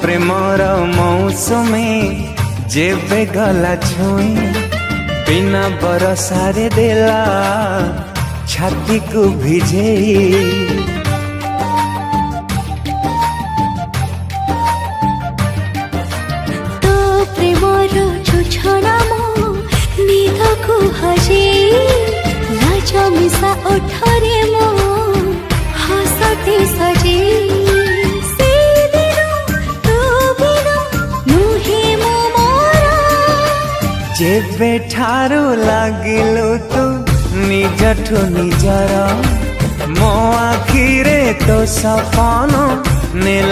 Premiere मौसमे जेबे गला छुई बिना बरसारे देला छाती को भिजेई। तो प्रेमर छुछड़ा मो निद को हजेई लाज मिसा ओठरे मो हसते सजेई। जेबे ठारू लागिलु तू निजठु निजर मो आखिरे तो सपन नील